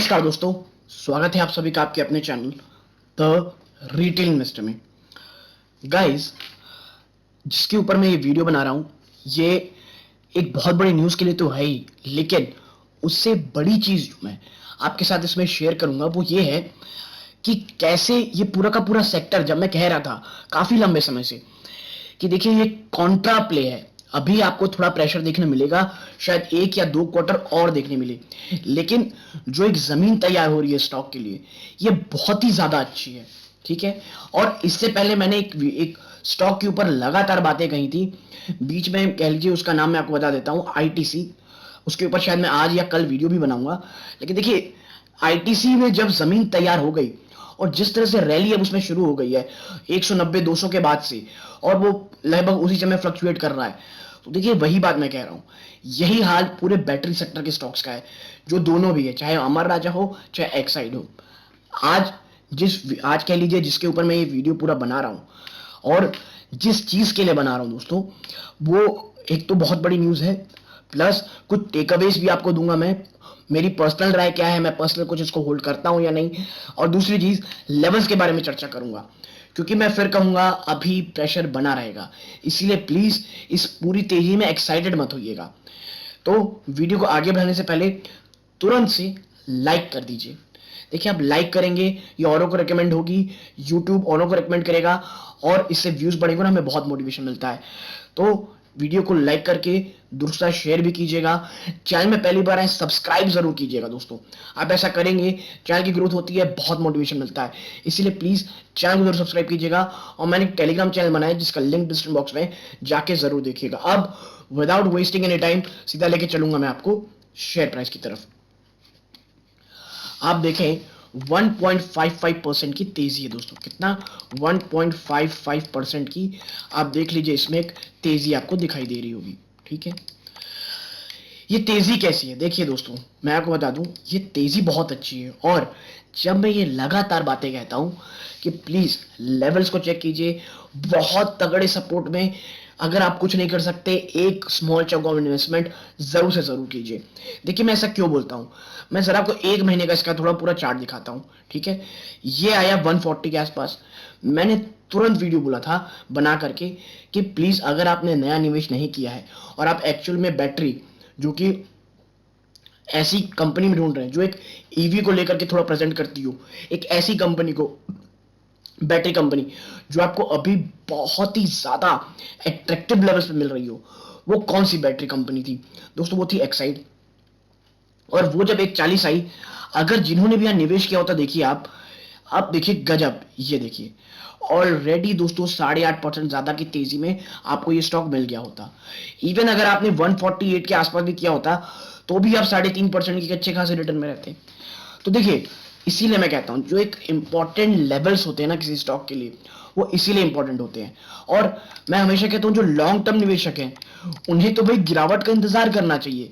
नमस्कार दोस्तों, स्वागत है आप सभी का आपके अपने चैनल द रिटेल इन्वेस्टर में। गाइस, जिसके ऊपर मैं ये वीडियो बना रहा हूँ, ये एक बहुत बड़ी न्यूज़ के लिए तो है ही, लेकिन उससे बड़ी चीज़ जो मैं आपके साथ इसमें शेयर करूंगा वो ये है कि कैसे ये पूरा का पूरा सेक्टर, जब मैं कह रहा था काफ़ी लंबे समय से कि देखिए ये कॉन्ट्रा प्ले है। अभी आपको थोड़ा प्रेशर देखने मिलेगा, शायद 1 या 2 क्वार्टर और देखने मिले, लेकिन जो एक जमीन तैयार हो रही है स्टॉक के लिए, ये बहुत ही ज्यादा अच्छी है। ठीक है। और इससे पहले मैंने एक स्टॉक के ऊपर लगातार बातें कही थी, बीच में कह लीजिए उसका नाम मैं आपको बता देता हूं, आईटीसी। उसके ऊपर शायद मैं आज या कल वीडियो भी बनाऊंगा। लेकिन देखिए, आईटीसी में जब जमीन तैयार हो गई और जिस तरह से रैली अब उसमें शुरू हो गई है 190-200 के बाद से, और वो लगभग उसी समय फ्लक्चुएट कर रहा है, तो देखिए वही बात मैं कह रहा हूँ, यही हाल पूरे बैटरी सेक्टर के स्टॉक्स का है, जो दोनों भी है, चाहे अमर राजा हो चाहे एक्साइड हो। आज आज कह लीजिए जिसके ऊपर मैं ये वीडियो पूरा बना रहा हूँ और जिस चीज के लिए बना रहा हूँ दोस्तों, वो एक तो बहुत बड़ी न्यूज है, प्लस कुछ टेकअवेज भी आपको दूंगा मैं, मेरी पर्सनल राय क्या है, मैं पर्सनल कुछ इसको होल्ड करता हूं या नहीं, और दूसरी चीज लेवल्स के बारे में चर्चा करूंगा, क्योंकि मैं फिर कहूंगा अभी प्रेशर बना रहेगा। इसीलिए प्लीज इस पूरी तेजी में एक्साइटेड मत होइएगा। तो वीडियो को आगे बढ़ाने से पहले तुरंत से लाइक कर दीजिए। देखिए, आप लाइक करेंगे, ये औरों को रिकमेंड होगी, यूट्यूब औरों को रिकमेंड करेगा और इससे व्यूज बढ़ेंगे ना, हमें बहुत मोटिवेशन मिलता है। तो वीडियो को लाइक करके दूसरा शेयर भी कीजिएगा। चैनल में पहली बार आए सब्सक्राइब जरूर कीजिएगा दोस्तों। आप ऐसा करेंगे, चैनल की ग्रोथ होती है, बहुत मोटिवेशन मिलता है। इसीलिए प्लीज चैनल को जरूर सब्सक्राइब कीजिएगा। और मैंने एक टेलीग्राम चैनल बनाया जिसका लिंक डिस्क्रिप्शन बॉक्स में जाके जरूर देखिएगा। अब विदाउट वेस्टिंग एनी टाइम सीधा लेके चलूंगा मैं आपको शेयर प्राइस की तरफ। आप देखें 1.55% की तेजी है दोस्तों। कितना? 1.55% की आप देख लीजिए, इसमें एक तेजी आपको दिखाई दे रही होगी। ठीक है। ये तेजी कैसी है देखिए दोस्तों, मैं आपको बता दूं, ये तेजी बहुत अच्छी है। और जब मैं ये लगातार बातें कहता हूं कि प्लीज लेवल्स को चेक कीजिए, बहुत तगड़े सपोर्ट में अगर आप कुछ नहीं कर सकते, एक स्मॉल चंक ऑफ इन्वेस्टमेंट जरूर से जरूर कीजिए। देखिए, मैं ऐसा क्यों बोलता हूं, मैं जरा आपको 1 महीने का इसका थोड़ा पूरा चार्ट दिखाता हूं। ठीक है। ये आया 140 के आसपास, मैंने तुरंत वीडियो बोला था बना करके कि प्लीज अगर आपने नया निवेश नहीं किया है और आप एक्चुअल में बैटरी, जो कि ऐसी कंपनी में ढूंढ रहे हैं जो एक ईवी को लेकर के थोड़ा प्रेजेंट करती हो, एक ऐसी कंपनी को, बैटरी कंपनी जो आपको अभी बहुत ही ज्यादा एट्रैक्टिव लेवल्स पे मिल रही हो, वो कौन सी बैटरी कंपनी थी दोस्तों? वो थी एक्साइड। और वो जब 140 आई, अगर जिन्होंने भी यहां निवेश किया होता, देखिए आप देखिए गजब, ये देखिए ऑलरेडी दोस्तों 8.5% ज्यादा की तेजी में आपको ये स्टॉक मिल गया होता। इवन अगर आपने 148 के आसपास भी किया होता, तो भी आप 3.5% की अच्छे खासे रिटर्न में रहते। तो देखिए, इसीलिए मैं कहता हूं जो एक इंपॉर्टेंट लेवल्स होते हैं ना किसी स्टॉक के लिए, वो इसीलिए इंपॉर्टेंट होते हैं। और मैं हमेशा कहता हूं जो लॉन्ग टर्म निवेशक हैं, उन्हें तो भाई गिरावट का इंतजार करना चाहिए।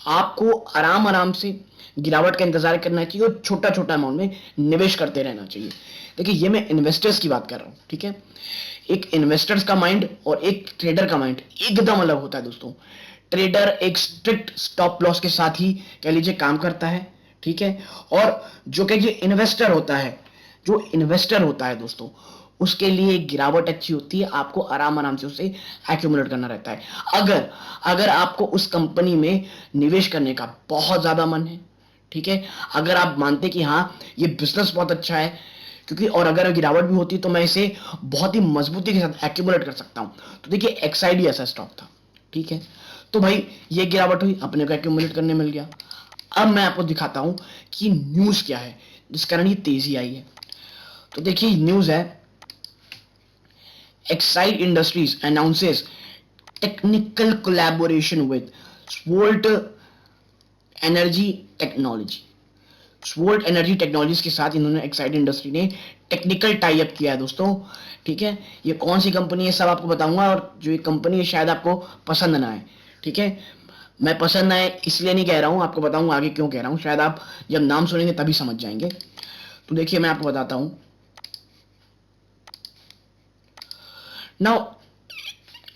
आपको आराम आराम से गिरावट का इंतजार करना चाहिए और छोटा छोटा अमाउंट में निवेश करते रहना चाहिए। देखिए, ये मैं इन्वेस्टर्स की बात कर रहा हूं। ठीक है। एक इन्वेस्टर्स का माइंड और एक ट्रेडर का माइंड एकदम अलग होता है दोस्तों। ट्रेडर एक स्ट्रिक्ट स्टॉप लॉस के साथ ही कह लीजिए काम करता है। ठीक है। और जो कहिए इन्वेस्टर होता है, जो इन्वेस्टर होता है दोस्तों, उसके लिए गिरावट अच्छी होती है, आपको आराम आराम से उसे एक्यूमुलेट करना रहता है। अगर अगर आपको उस कंपनी में निवेश करने का बहुत ज्यादा मन है, ठीक है, अगर आप मानते कि हाँ ये बिजनेस बहुत अच्छा है, क्योंकि और अगर गिरावट भी होती तो मैं इसे बहुत ही मजबूती के साथ एक्यूमुलेट कर सकता हूं। तो देखिए, एक्साइड ऐसा स्टॉक था। ठीक है। तो भाई ये गिरावट हुई, अपने को एक्यूमुलेट करने मिल गया। अब मैं आपको दिखाता हूं कि न्यूज क्या है जिस कारण ये तेजी आई है। तो देखिए, न्यूज है, Exide industries announces technical collaboration with Svolt energy technology. Svolt energy technologies के साथ इन्होंने, एक्साइड इंडस्ट्री ने टेक्निकल टाई अप किया है दोस्तों। ठीक है। ये कौन सी कंपनी है सब आपको बताऊंगा, और जो ये कंपनी है शायद आपको पसंद ना आए। ठीक है। मैं पसंद आए इसलिए नहीं कह रहा हूं, आपको बताऊंगा आगे क्यों कह रहा हूं, शायद आप जब नाम सुनेंगे तभी समझ जाएंगे। तो देखिए, मैं आपको बताता हूं नाउ,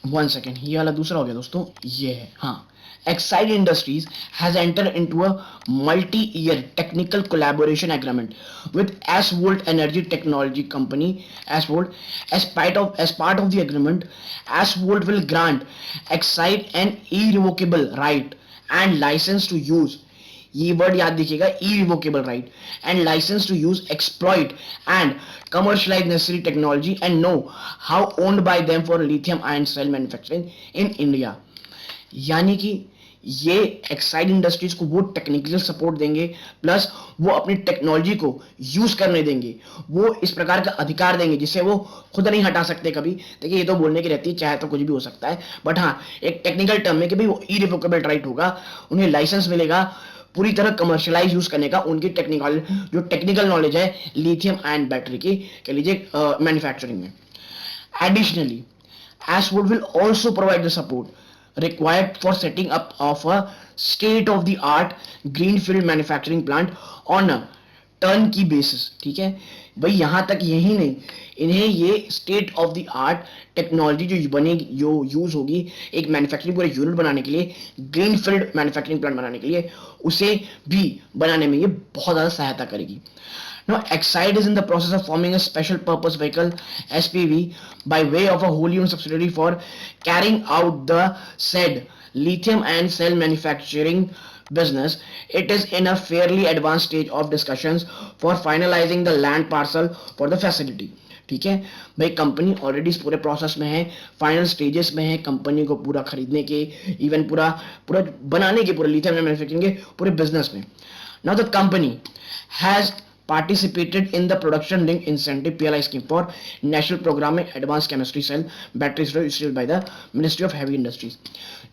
1 सेकेंड, ये वाला दूसरा हो गया दोस्तों, ये है हाँ, Exide Industries has entered into a multi-year technical collaboration agreement with Aswold Energy Technology Company, Aswold. As part of the agreement, Aswold will grant Exide an irrevocable right and license to use, ये word याद दिखेगा, irrevocable right and license to use, exploit and commercialize necessary technology and know how owned by them for lithium ion cell manufacturing in India. यानी कि ये Exide industries को वो technical support देंगे, plus वो अपनी टेक्नोलॉजी को यूज करने देंगे, वो इस प्रकार का अधिकार देंगे जिसे वो खुद नहीं हटा सकते कभी। देखिए ये तो बोलने की रहती है, चाहे तो कुछ भी हो सकता है, बट हाँ एक टेक्निकल टर्म में कि भाई वो इरिवोकेबल राइट होगा, उन्हें लाइसेंस मिलेगा पूरी तरह कमर्शियलाइज यूज करने का, उनकी टेक्निकल नॉलेज है लिथियम आयन बैटरी की, कह लीजिए मैन्युफैक्चरिंग में। Additionally Ashwood will also provide the support required for setting up of a state-of-the-art greenfield manufacturing plant on a turnkey basis। ठीक है भाई, यहां तक यही नहीं, इन्हें ये state of the art technology जो बनेगी, जो यूज होगी एक मैन्युफैक्चरिंग पूरे यूनिट बनाने के लिए, ग्रीनफील्ड मैन्युफैक्चरिंग प्लांट बनाने के लिए, उसे भी बनाने में ये बहुत ज्यादा सहायता करेगी। Now, Exide is in the process of forming a special purpose vehicle (SPV) by way of a wholly owned subsidiary for carrying out the said lithium ion cell manufacturing business. It is in a fairly advanced stage of discussions for finalizing the land parcel for the facility. ठीक है भाई, company already इस पूरे process में है, final stages में है company को पूरा खरीदने के, इवन पूरा पूरा बनाने के, पूरे लिथियम मैन्युफैक्चरिंग के पूरे बिजनेस में। Now the company has participated in the production linked incentive PLI scheme for national program में advanced chemistry cell battery storage issued by the Ministry of Heavy Industries।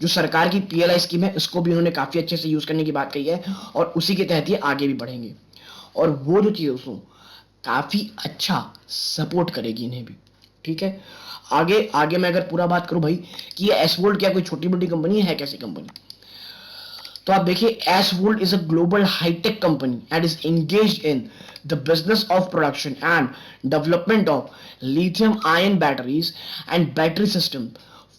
जो सरकार की PLI स्कीम है उसको भी उन्होंने काफी अच्छे से यूज करने की बात कही है और उसी के तहत ये आगे भी बढ़ेंगे, और वो जो चीज उसको काफी अच्छा सपोर्ट करेगी इन्हें भी। ठीक है, आगे आगे मैं अगर पूरा बात करूं भाई कि ये एसवोल्ड क्या कोई छोटी मोटी कंपनी है, कैसी कंपनी, तो आप देखिए Svolt is a global hi tech company and is engaged in the business of production and development of lithium ion batteries and battery system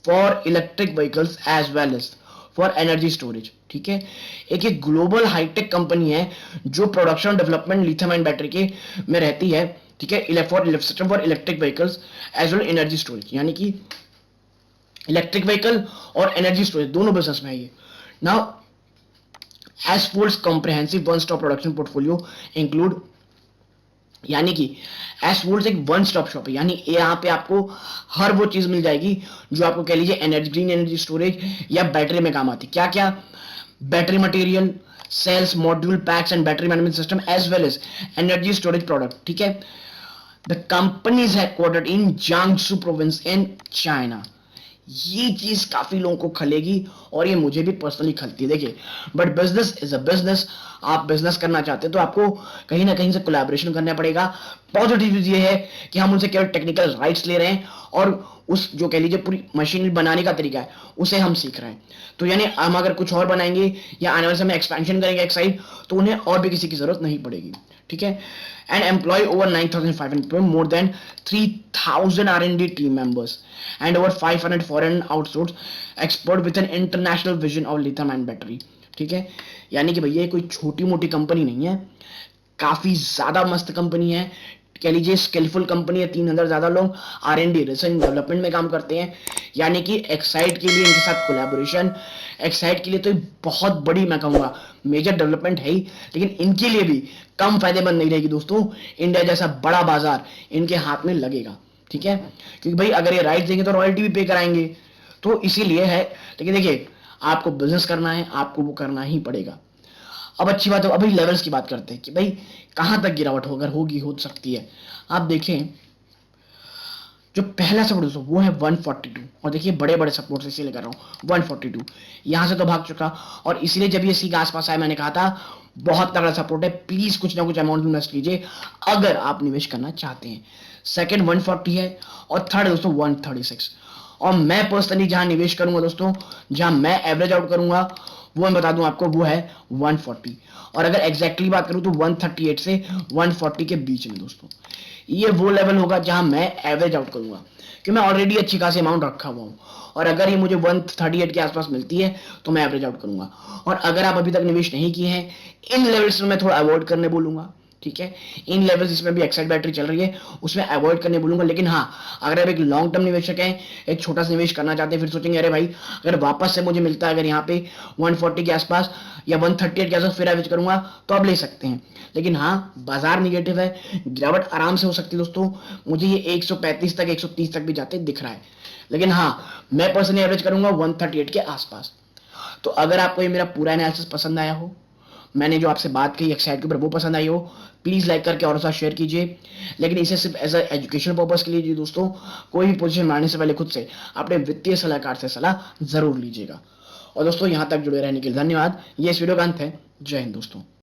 for electric vehicles as well as for energy storage. ठीक है, एक global hi tech company है जो production development lithium ion battery के में रहती है। ठीक है, for system for electric vehicles as well energy storage, यानी कि इलेक्ट्रिक व्हीकल और एनर्जी स्टोरेज दोनों बिजनेस में है ये। Now Aswold's comprehensive one-stop production portfolio include, यानी कि Aswold एक वन स्टॉप शॉप है, यानी यहाँ पे आपको हर वो चीज मिल जाएगी जो आपको कह लीजिए एनर्जी, ग्रीन एनर्जी स्टोरेज या बैटरी में काम आती है। क्या क्या? Battery material, cells, module, packs and battery management system as well as energy storage product. ठीक है, the company is headquartered in Jiangsu province in China. ये चीज काफी लोगों को खलेगी और ये मुझे भी पर्सनली खलती है। देखिए, but business is a business, आप बिजनेस करना चाहते हैं तो आपको कहीं ना कहीं से कोलैबोरेशन करना पड़ेगा। पॉजिटिव चीज ये है कि हम उनसे केवल टेक्निकल राइट्स ले रहे हैं और उस जो कह लीजिए पूरी मशीन बनाने का तरीका है उसे हम सीख रहे हैं। तो यानी हम अगर कुछ और बनाएंगे या आने वाले समय एक्सपेंशन करेंगे एक साइड, तो उन्हें और भी किसी की जरूरत नहीं पड़ेगी। ठीक है, and employ over 9,500 people, more than 3,000 R&D team members and over 500 foreign outsourced expert with an international vision of lithium ion battery। ठीक है, यानी कि भैया कोई छोटी मोटी कंपनी नहीं है, काफी ज्यादा मस्त कंपनी है, कह लीजिए स्किलफुल कंपनी है। 3,000 ज्यादा लोग R&D रिसर्च डेवलपमेंट में काम करते हैं, यानी कि एक्साइड के लिए इनके साथ कोलैबोरेशन, एक्साइड के लिए तो बहुत बड़ी मैं कहूंगा मेजर डेवलपमेंट है ही, लेकिन इनके लिए भी कम फायदेमंद नहीं रहेगी दोस्तों। इंडिया जैसा बड़ा बाजार इनके हाथ में लगेगा। ठीक है, क्योंकि भाई अगर ये राइट देंगे तो रॉयल्टी भी पे कराएंगे, तो इसीलिए है। लेकिन देखिए, आपको बिजनेस करना है, आपको वो करना ही पड़ेगा। अब अच्छी बात है, अभी लेवल्स की बात करते हैं कि भाई कहां तक गिरावट हो, अगर होगी हो सकती है। आप देखें, जो पहला सपोर्ट दोस्तों वो है 142, और देखिए बड़े बड़े सपोर्ट इसीलिए कर रहा हूँ 142, यहां से तो भाग चुका, और इसलिए जब ये इसी के आसपास आया मैंने कहा था बहुत तगड़ा सपोर्ट है, प्लीज कुछ ना कुछ अमाउंट इन्वेस्ट कीजिए अगर आप निवेश करना चाहते हैं। सेकंड 140 है और थर्ड दोस्तों 136, और मैं पर्सनली जहां निवेश करूंगा दोस्तों, जहां मैं एवरेज आउट करूंगा वो मैं बता दूं आपको, वो है 140, और अगर एग्जैक्टली बात करूं तो 138 से 140 के बीच में दोस्तों ये वो लेवल होगा जहां मैं एवरेज आउट करूंगा, कि मैं ऑलरेडी अच्छी खासी अमाउंट रखा हुआ हूं। और अगर ये मुझे 138 के आसपास मिलती है तो मैं एवरेज आउट करूंगा। और अगर आप अभी तक निवेश नहीं किए हैं, इन लेवल्स में मैं थोड़ा अवॉइड करने बोलूंगा, ठीक है। इन लेवल्स जिसमें भी एक्साइड बैटरी चल रही है उसमें अवॉइड करने बोलूंगा। लेकिन हाँ, अगर आप एक लॉन्ग टर्म निवेशक हैं, एक छोटा सा निवेश करना चाहते हैं, फिर सोचेंगे अरे भाई अगर वापस से मुझे मिलता है अगर यहाँ पे 140 के आसपास या 138 के आसपास फिर एवरेज करूंगा तो आप ले सकते हैं। लेकिन हाँ, बाजार निगेटिव है, गिरावट आराम से हो सकती है दोस्तों। मुझे ये 135 तक 130 तक भी जाते दिख रहा है। लेकिन हाँ, मैं पर्सनली एवरेज करूंगा 138 के आसपास। तो अगर आपको ये मेरा पूरा एनालिसिस पसंद आया हो, मैंने जो आपसे बात की एक्साइड के ऊपर वो पसंद आई हो, प्लीज़ लाइक करके और साथ शेयर कीजिए। लेकिन इसे सिर्फ एज अ एजुकेशन पर्पज़ के लिए दोस्तों, कोई भी पोजीशन मारने से पहले खुद से अपने वित्तीय सलाहकार से सलाह ज़रूर लीजिएगा। और दोस्तों यहाँ तक जुड़े रहने के लिए धन्यवाद। ये इस वीडियो का अंत है। जय हिंद दोस्तों।